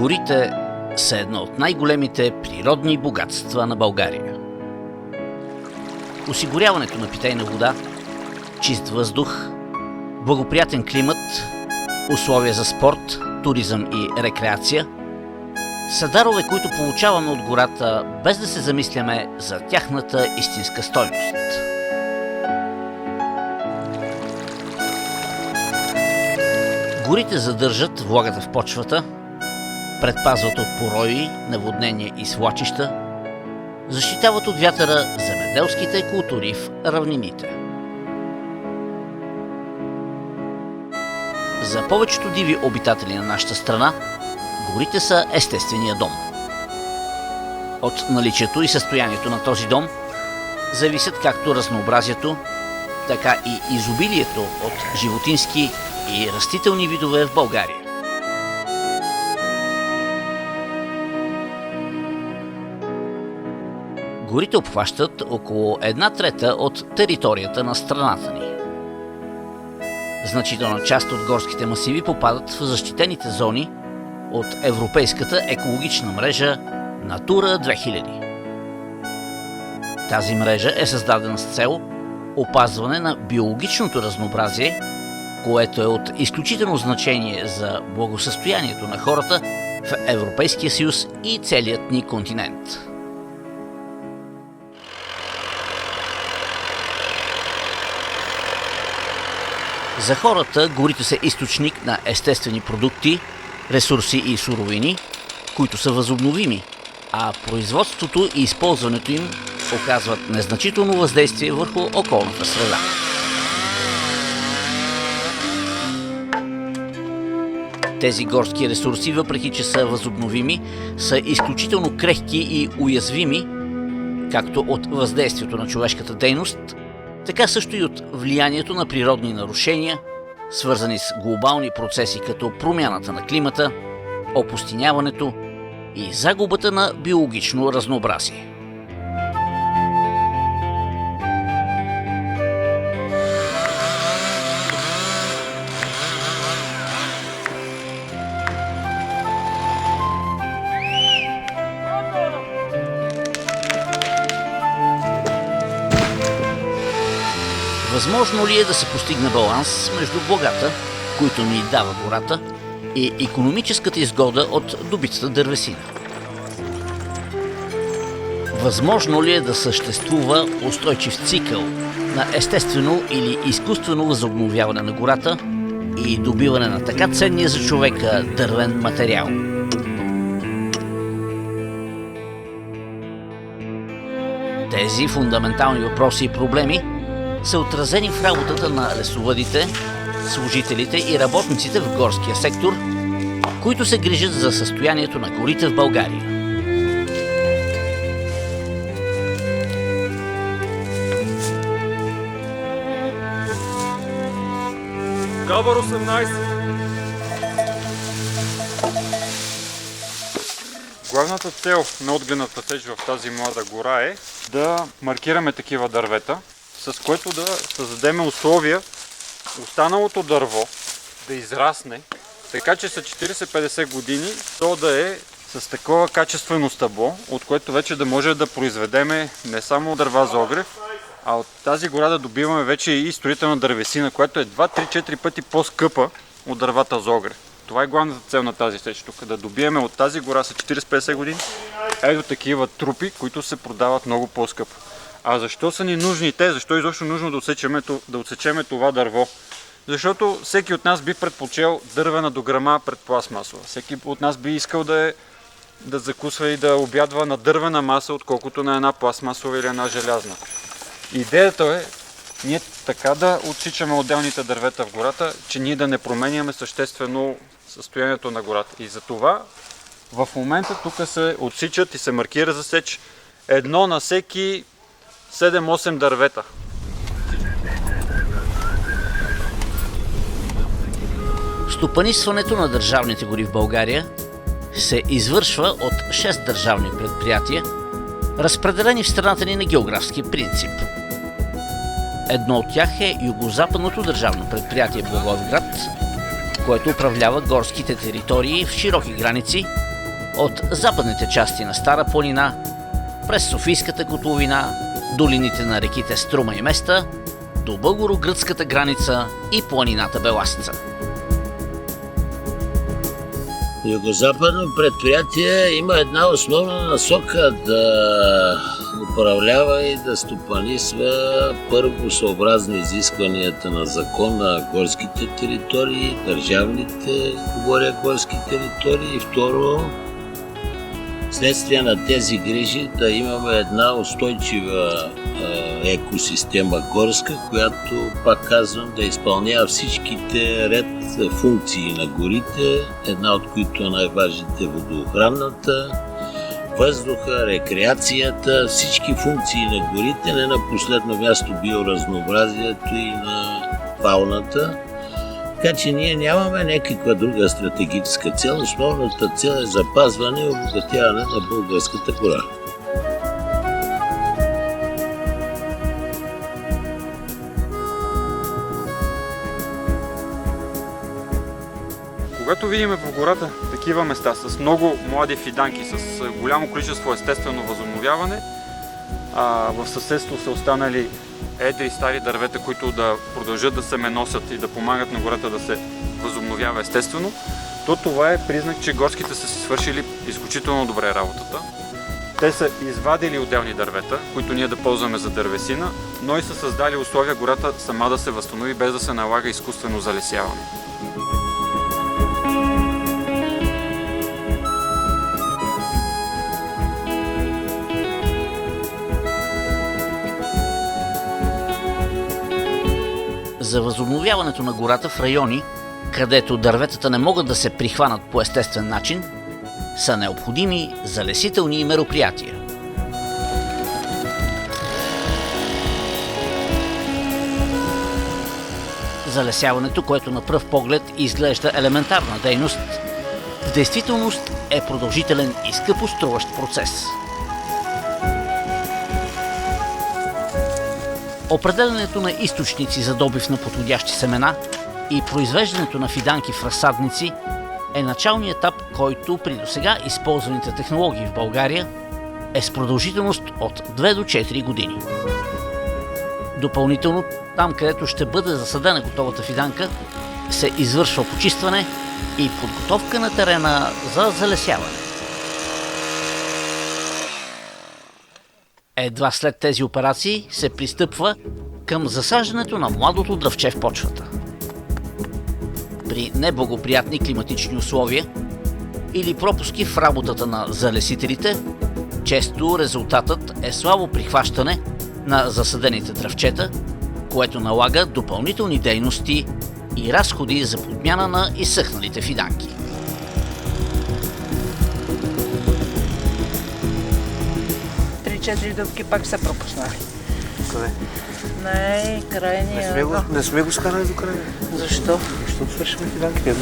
Горите са едно от най-големите природни богатства на България. Осигуряването на питейна вода, чист въздух, благоприятен климат, условия за спорт, туризъм и рекреация са дарове, които получаваме от гората, без да се замисляме за тяхната истинска стойност. Горите задържат влагата в почвата, предпазват от порои, наводнения и свлачища, защитават от вятъра земеделските култури в равнините. За повечето диви обитатели на нашата страна, горите са естествения дом. От наличието и състоянието на този дом зависят както разнообразието, така и изобилието от животински и растителни видове в България. Горите обхващат около 1/3 от територията на страната ни. Значителна част от горските масиви попадат в защитените зони от Европейската екологична мрежа Натура 2000. Тази мрежа е създадена с цел опазване на биологичното разнообразие, което е от изключително значение за благосъстоянието на хората в Европейския съюз и целият ни континент. За хората горите са източник на естествени продукти, ресурси и суровини, които са възобновими, а производството и използването им оказват незначително въздействие върху околната среда. Тези горски ресурси, въпреки че са възобновими, са изключително крехки и уязвими, както от въздействието на човешката дейност, така също и от влиянието на природни нарушения, свързани с глобални процеси като промяната на климата, опустиняването и загубата на биологично разнообразие. Възможно ли е да се постигне баланс между благата, които ни дава гората, и икономическата изгода от добитата дървесина? Възможно ли е да съществува устойчив цикъл на естествено или изкуствено възобновяване на гората и добиване на така ценния за човека дървен материал? Тези фундаментални въпроси и проблеми са отразени в работата на лесовъдите, служителите и работниците в горския сектор, които се грижат за състоянието на горите в България. Габър 18. Главната цел на отглената сеч в тази млада гора е да маркираме такива дървета, с което да създадем условия останалото дърво да израсне, така че след 40-50 години то да е с такова качествено стъбло, от което вече да може да произведеме не само дърва за огрев, а от тази гора да добиваме вече и строителна дървесина, която е 2-3-4 пъти по-скъпа от дървата за огрев. Това е главната цел на тази сеч тук, да добиеме от тази гора след 40-50 години ето такива трупи, които се продават много по-скъпо. А защо са ни нужни те? Защо изобщо нужно да отсечеме това дърво? Защото всеки от нас би предпочел дървена дограма пред пластмасова. Всеки от нас би искал да закусва и да обядва на дървена маса, отколкото на една пластмасова или една желязна. Идеята е ние така да отсичаме отделните дървета в гората, че ние да не променяме съществено състоянието на гората. И затова в момента тук се отсичат и се маркира за сеч едно на всеки 7-8 дървета. Стопанисването на държавните гори в България се извършва от 6 държавни предприятия, разпределени в страната ни на географски принцип. Едно от тях е Югозападното държавно предприятие Благоевград, което управлява горските територии в широки граници От западните части на Стара планина, през Софийската котловина, долините на реките Струма и Места, до българо-гръцката граница и планината Беласица. Югозападно предприятие има една основна насока да управлява и да стопанисва първо съобразно изискванията на закона горските територии, държавните горски територии и второ следствие на тези грижи да имаме една устойчива екосистема горска, която, пак казвам, да изпълнява всичките ред функции на горите, една от които е най-важните водоохранната, въздуха, рекреацията, всички функции на горите, не на последно място биоразнообразието и на фауната. Така че ние нямаме някаква друга стратегическа цел. Основната цел е запазване и обогатяване на българската гора. Когато видим в гората такива места с много млади фиданки, с голямо количество естествено възобновяване, в съседство са останали едри стари дървета, които да продължат да се меносят и да помагат на гората да се възобновява естествено, то това е признак, че горските са си свършили изключително добре работата. Те са извадили отделни дървета, които ние да ползваме за дървесина, но и са създали условия гората сама да се възстанови, без да се налага изкуствено залесяване. За възобновяването на гората в райони, където дърветата не могат да се прихванат по естествен начин, са необходими залесителни мероприятия. Залесяването, което на пръв поглед изглежда елементарна дейност, в действителност е продължителен и скъпоструващ процес. Определянето на източници за добив на подходящи семена и произвеждането на фиданки в разсадници е началният етап, който при досега използваните технологии в България е с продължителност от 2 до 4 години. Допълнително, там където ще бъде засадена готовата фиданка, се извършва почистване и подготовка на терена за залесяване. Едва след тези операции се пристъпва към засаждането на младото дръвче в почвата. При неблагоприятни климатични условия или пропуски в работата на залесителите, често резултатът е слабо прихващане на засадените дръвчета, което налага допълнителни дейности и разходи за подмяна на изсъхналите фиданки. Четири дъвки пак са пропуснали. Къде? Най-крайния. Не сме го скарали до края. Защо? Защото свършиме фиданките.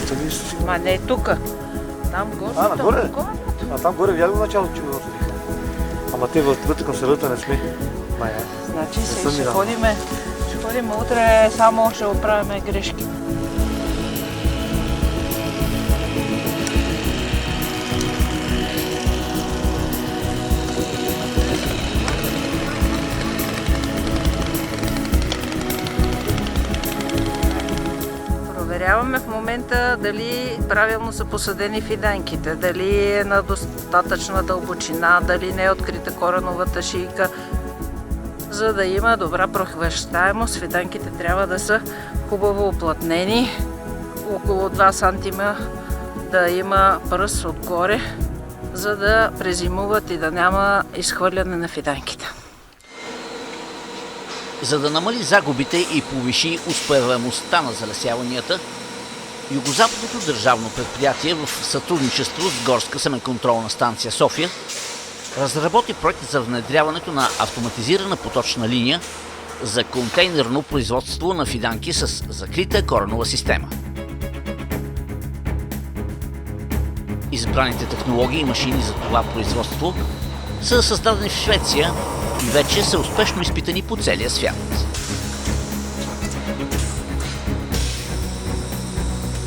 Ма не е тук. Там горе. Нагоре? А там горе видях го началото, че го осъдиха. Ама те вътре към средата не сме. Значи сега ще ходим утре, само ще оправяме грешки. Проверяваме в момента дали правилно са посадени фиданките, дали е на достатъчна дълбочина, дали не е открита кореновата шийка. За да има добра прохващаемост, фиданките трябва да са хубаво оплътнени, около 2 см да има пръст отгоре, за да презимуват и да няма изхвърляне на фиданките. За да намали загубите и повиши успеваемостта на залесяванията, Югозападното държавно предприятие в сътрудничество с Горска семеконтролна станция София разработи проект за внедряването на автоматизирана поточна линия за контейнерно производство на фиданки с закрита коренова система. Избраните технологии и машини за това производство са създадени в Швеция и вече са успешно изпитани по целия свят.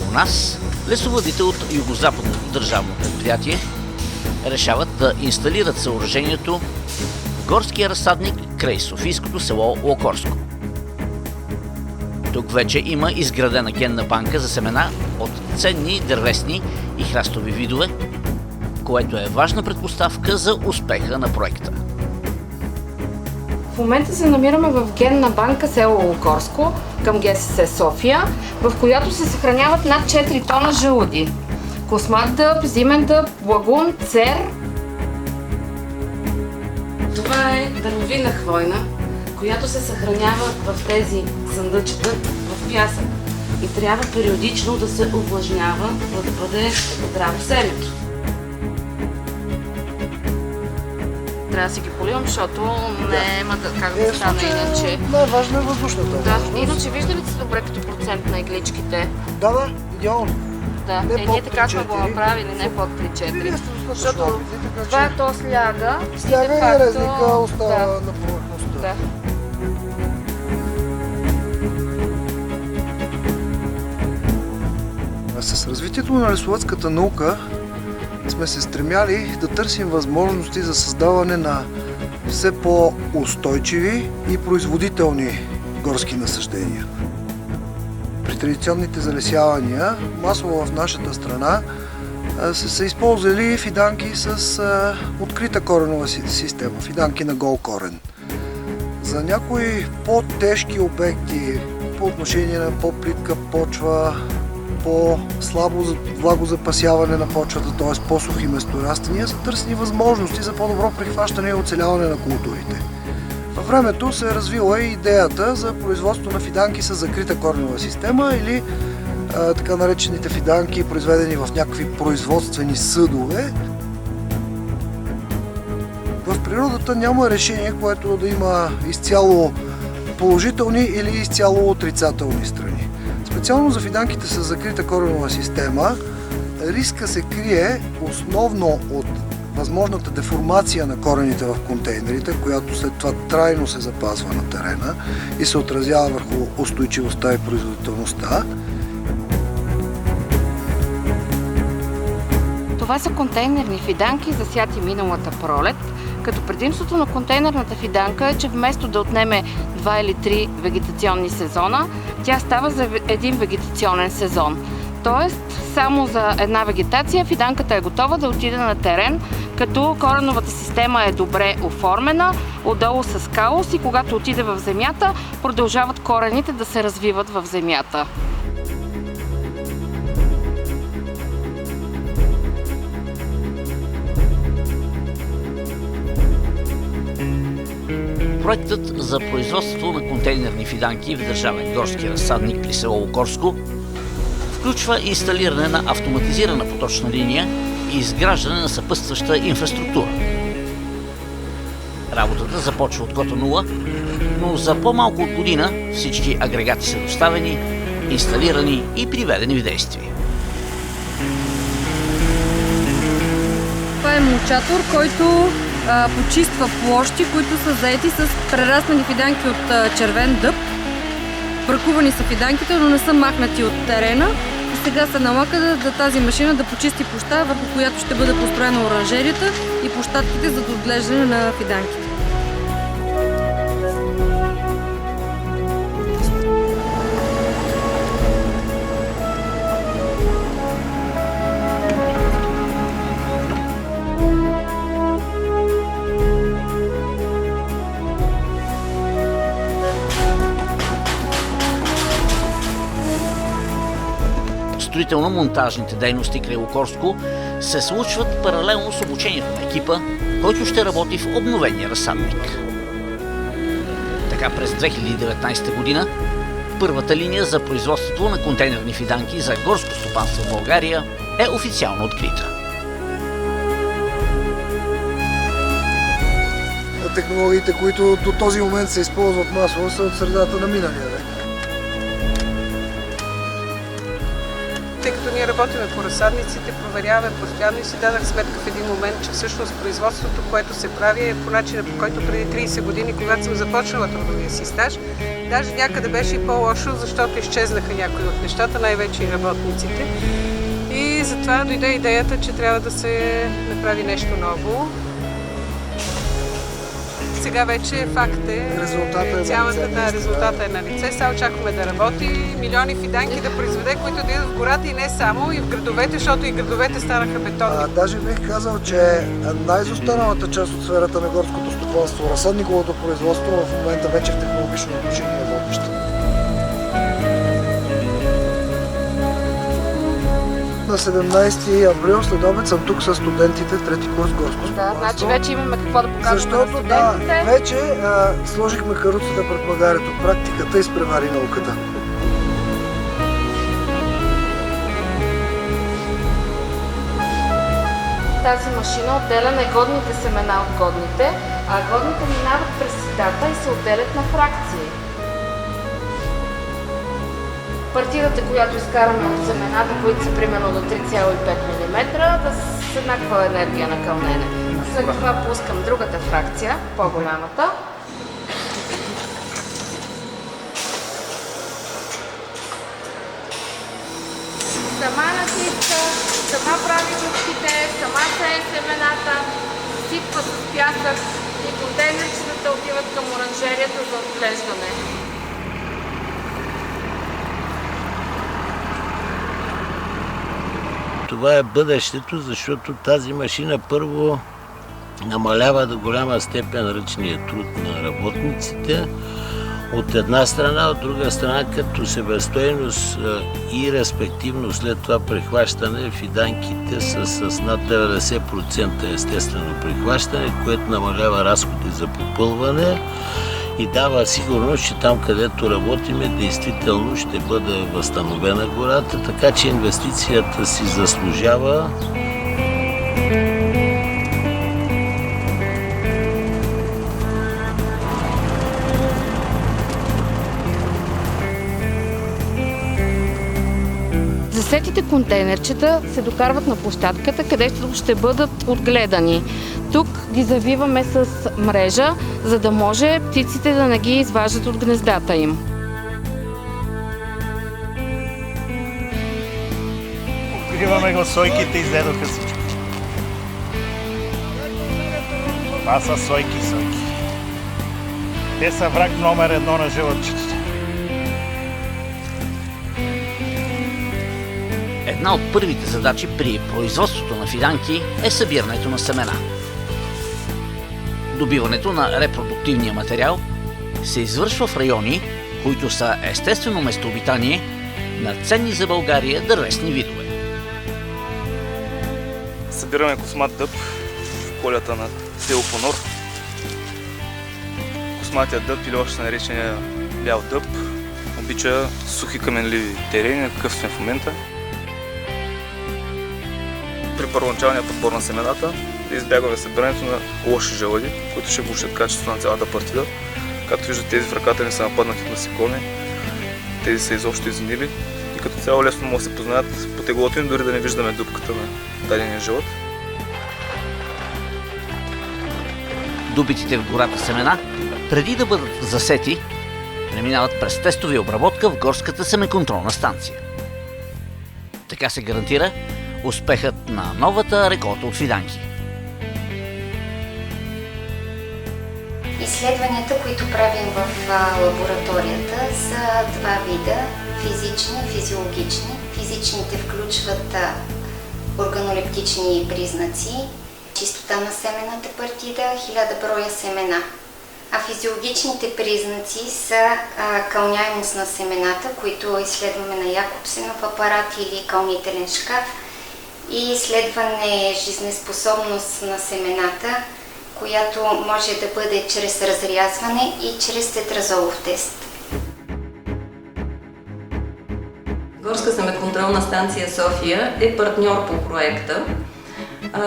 У нас лесовъдите от Югозападното държавно предприятие решават да инсталират съоръжението в горския разсадник край софийското село Локорско. Тук вече има изградена генна банка за семена от ценни дървесни и храстови видове, което е важна предпоставка за успеха на проекта. В момента се намираме в генна банка село Локорско към ГСС София, в която се съхраняват над 4 тона жълуди. Космат дъб, зимен дъб, лагун, цер. Това е дървовина хвойна, която се съхранява в тези съндъчета в пясък и трябва периодично да се увлажнява, за да бъде здраво семето. Трябва да си ги поливам, защото няма как да стане иначе. Най-важно е въздушната. Да, иначе виждали ли си добре като процент на игличките? Да, идеално. Да, Не под ние така сме го 3-4. направили, не под 3-4. Защото така това че то сляга. сляга де и факто- резника остава Да, на повърхността. да. С развитието на лесовъдската наука сме се стремяли да търсим възможности за създаване на все по-устойчиви и производителни горски насаждения. При традиционните залесявания, масово в нашата страна, са използвали фиданки с открита коренова система, фиданки на гол корен. За някои по-тежки обекти по отношение на по-плитка почва, по-слабо влагозапасяване на почвата, т.е. по-сухи месторастения, са търсени възможности за по-добро прихващане и оцеляване на културите. Във времето се е развила и идеята за производство на фиданки с закрита коренова система или така наречените фиданки, произведени в някакви производствени съдове. В природата няма решение, което да има изцяло положителни или изцяло отрицателни страни. Специално за фиданките с закрита коренова система риска се крие основно от възможната деформация на корените в контейнерите, която след това трайно се запазва на терена и се отразява върху устойчивостта и производителността. Това са контейнерни фиданки, засяти миналата пролет, като предимството на контейнерната фиданка е, че вместо да отнеме 2 или 3 вегетационни сезона, тя става за един вегетационен сезон. Тоест, само за една вегетация фиданката е готова да отиде на терен, като кореновата система е добре оформена, отдолу с каус и когато отиде в земята, продължават корените да се развиват в земята. Проектът за производство на контейнерни фиданки в държавен горски разсадник при село Локорско включва инсталиране на автоматизирана поточна линия и изграждане на съпътстваща инфраструктура. Работата започва от кота 0, но за по-малко от година всички агрегати са доставени, инсталирани и приведени в действие. Това е мулчатор, който почиства площи, които са заети с прераснали фиданки от червен дъб. Бракувани са фиданките, но не са махнати от терена. И сега се налага тази машина да почисти площа, върху която ще бъде построена оранжерията и площадките за отглеждане на фиданките. Строително-монтажните дейности край Локорско се случват паралелно с обучението на екипа, който ще работи в обновения разсадник. Така през 2019 година първата линия за производство на контейнерни фиданки за горско стопанство в България е официално открита. Технологиите, които до този момент се използват масово, са от средата на миналия век. Тъй като ние работим по разсадниците, проверяваме постоянно и си дадах сметка в един момент, че всъщност производството, което се прави е по начина, по който преди 30 години, когато съм започнала трудовия си стаж, даже някъде беше и по-лошо, защото изчезнаха някои от нещата, най-вече и работниците. И затова дойде идеята, че трябва да се направи нещо ново. Сега вече факт е, резултата е на лице. Сега очакваме да работи, милиони фиданки да произведе, които да идват в гората и не само, и в градовете, защото и градовете станаха бетонни. Даже бих казал, че най-изостаналата част от сферата на горското стопанство, разсадниковото производство, в момента вече в технологично отношение е водеща. На 17 април след обед съм тук с студентите в трети курс горско стопанство. Да, значи вече имаме какво да покажем на Защото студентите. вече сложихме каруцата пред магарето. Практиката изпревари науката. Тази машина отделя негодните семена от годните, а годните минават през ситата и се отделят на фракции. Партидата, която изкараме от семената, които са примерно до 3,5 мм, да с еднаква енергия на кълнене. След това пускам другата фракция, по-голямата. Сама натиска, сама прави дупките, сама сее семената, сипва с пясък и контейнерчетата отиват към оранжерията за отглеждане. Това е бъдещето, защото тази машина първо намалява до голяма степен ръчния труд на работниците. От една страна, от друга страна, като себестойност и респективно след това прихващане, фиданките са с над 90% естествено прихващане, което намалява разходи за попълване и дава сигурност, че там, където работиме, действително ще бъде възстановена гората, така че инвестицията си заслужава. Засетите контейнерчета се докарват на площадката, където ще бъдат отгледани. Тук ги завиваме с мрежа, за да може птиците да не ги изваждат от гнездата им. Откриваме го сойките, изледоха всичко. Това са сойки. Те са враг номер 1 на жълъдчетата. Една от първите задачи при производството на фиданки е събирането на семена. Добиването на репродуктивния материал се извършва в райони, които са естествено местообитание на ценни за България дървесни видове. Събираме космат дъб в полята на село Понор. Косматият дъб, или още наречения бял дъб, обича сухи каменливи терени, какъв сме в момента. При първоначалния подбор на семената да избягваме събирането на лоши жълъди, които ще влошат качеството на цялата партида. Както виждате, тези в ръката ни са нападнати от насекоми, тези са изобщо изгнили и като цяло лесно може да се познаят по теглото им, дори да не виждаме дупката на дадения жълъд. Добитите в гората семена, преди да бъдат засети, преминават през тестови обработка в горската семеконтролна станция. Така се гарантира успехът на новата реколта от фиданки. Изследванията, които правим в лабораторията, са два вида – физични и физиологични. Физичните включват органолептични признаци, чистота на семената партида, 1000 броя семена. А физиологичните признаци са кълняемост на семената, които изследваме на Якобсенов апарат или кълнителен шкаф, и изследване жизнеспособност на семената, която може да бъде чрез разрязване и чрез тетразолов тест. Горска семеконтролна станция София е партньор по проекта,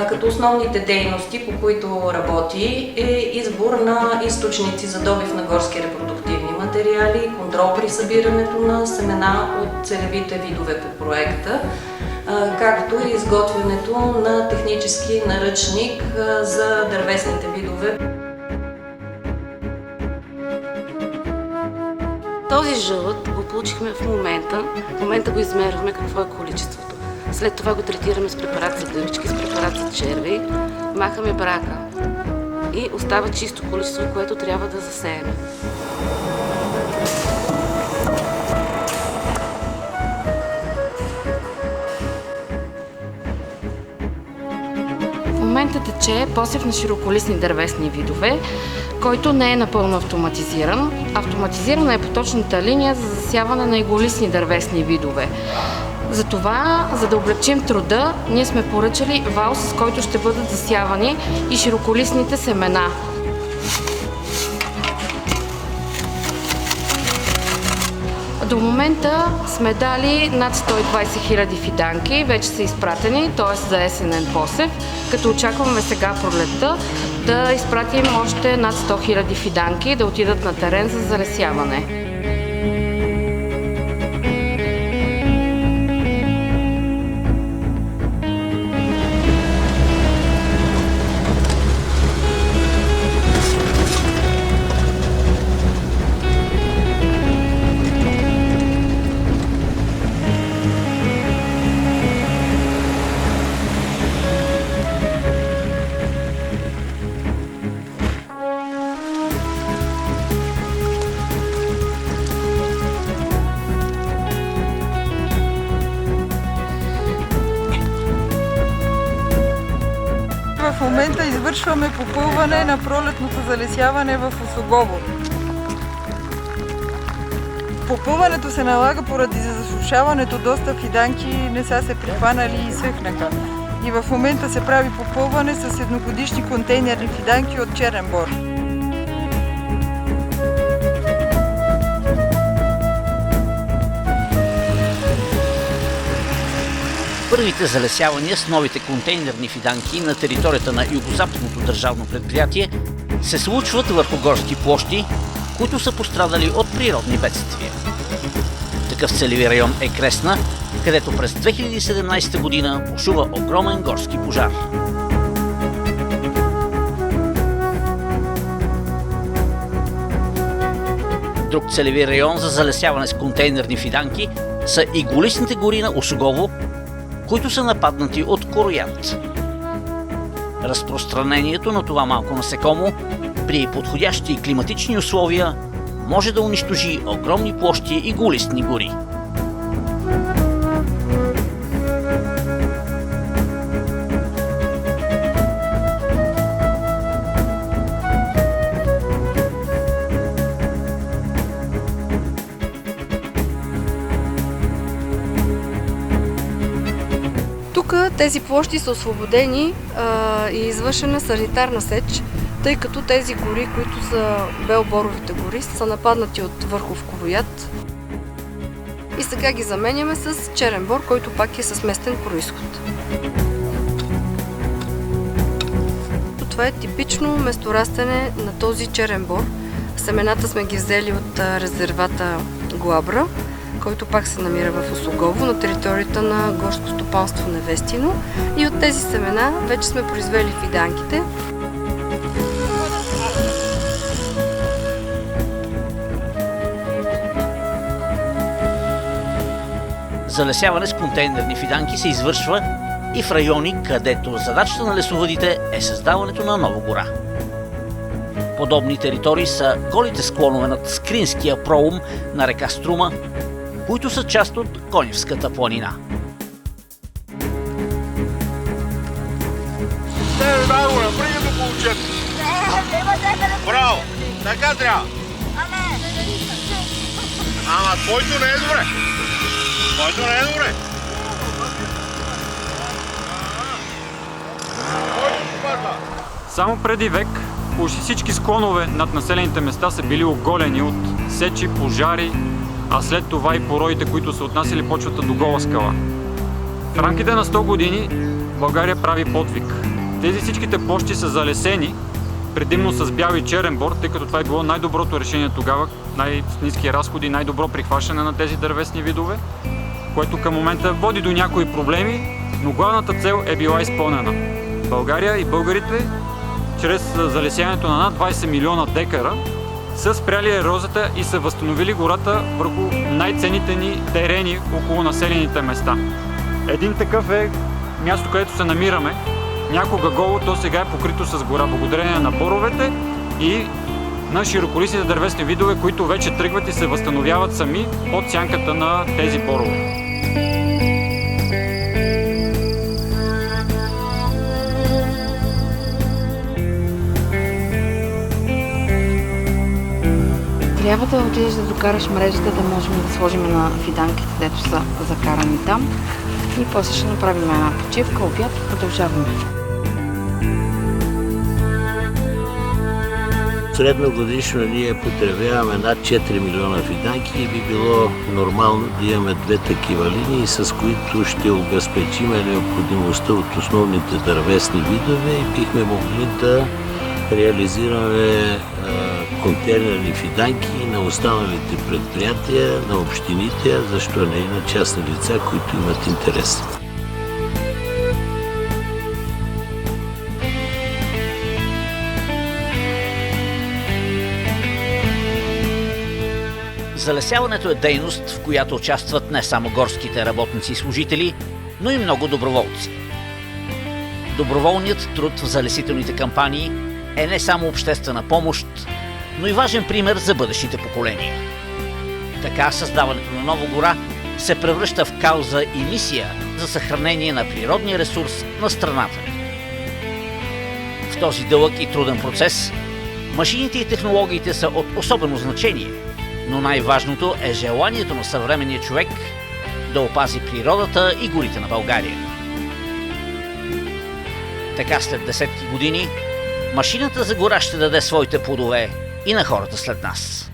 като основните дейности, по които работи, е избор на източници за добив на горски репродуктивни материали, контрол при събирането на семена от целевите видове по проекта, както и изготвянето на технически наръчник за дървесните видове. Този жълъд го получихме в момента го измерваме какво е количеството. След това го третираме с препарат за дъвички, с препарат за черви, махаме брака и остава чисто количество, което трябва да засеем. В момента тече посев на широколистни дървесни видове, който не е напълно автоматизиран. Автоматизирана е поточната линия за засяване на иголистни дървесни видове. Затова, за да облегчим труда, ние сме поръчали вал, с който ще бъдат засявани и широколистните семена. До момента сме дали над 120 000 фиданки, вече са изпратени, т.е. за есенен посев, като очакваме сега пролетта да изпратим още над 100 000 фиданки да отидат на терен за залесяване. В момента извършваме попълване на пролетното залесяване в Осогово. Попълването се налага поради засушаването, доста фиданки не са се прихванали и съхнаха. И в момента се прави попълване с едногодишни контейнерни фиданки от черен бор. Първите залесявания с новите контейнерни фиданки на територията на Югозападното държавно предприятие се случват върху горски площи, които са пострадали от природни бедствия. Такъв целеви район е Кресна, където през 2017 година бушува огромен горски пожар. Друг целеви район за залесяване с контейнерни фиданки са иголистните гори на Осогово, които са нападнати от корояд. Разпространението на това малко насекомо при подходящи климатични условия може да унищожи огромни площи иголистни гори. Тук тези площи са освободени и извършена санитарна сеч, тъй като тези гори, които са белборовите гори, са нападнати от върхов корояд. И сега ги заменяме с черен бор, който пак е с местен происход. Това е типично месторастене на този черен бор. Семената сме ги взели от резервата Глабра, който пак се намира в Осогово, на територията на горско стопанство Невестино. И от тези семена вече сме произвели фиданките. Залесяване с контейнерни фиданки се извършва и в райони, където задачата на лесовъдите е създаването на нова гора. Подобни територии са голите склонове над Скринския проум на река Струма, които са част от Коневската планина. Браво! Така трябва! Ама твоето не е добре! Твоето не е добре! Само преди век почти всички склонове над населените места са били оголени от сечи, пожари, а след това и пороите, които са отнасяли почвата до гола скала. В рамките на 100 години България прави подвиг. Тези всичките площи са залесени, предимно с бял и черен бор, тъй като това е било най-доброто решение тогава, най-ниски разходи, най-добро прихващане на тези дървесни видове, което към момента води до някои проблеми, но главната цел е била изпълнена. България и българите, чрез залесяването на над 20 милиона декара, са спряли ерозията и са възстановили гората върху най-ценните ни терени около населените места. Един такъв е място, където се намираме. Някога голо, то сега е покрито с гора, благодарение на боровете и на широколистните дървесни видове, които вече тръгват и се възстановяват сами под сянката на тези борове. Трябва да отидеш да докараш мрежата, да можем да сложим на фиданките, дето са закарани там. И после ще направим една почивка, обяд и продължаваме. Средногодишно ние потребяваме над 4 милиона фиданки и би било нормално да имаме 2 такива линии, с които ще обезпечиме необходимостта от основните дървесни видове и бихме могли да реализираме контейнерни фиданки на останалите предприятия, на общините, защо не и на частни лица, които имат интерес. Залесяването е дейност, в която участват не само горските работници и служители, но и много доброволци. Доброволният труд в залесителните кампании е не само обществена помощ, но и важен пример за бъдещите поколения. Така създаването на нова гора се превръща в кауза и мисия за съхранение на природния ресурс на страната ни. В този дълъг и труден процес машините и технологиите са от особено значение, но най-важното е желанието на съвременния човек да опази природата и горите на България. Така след десетки години машината за гора ще даде своите плодове и на хората след нас.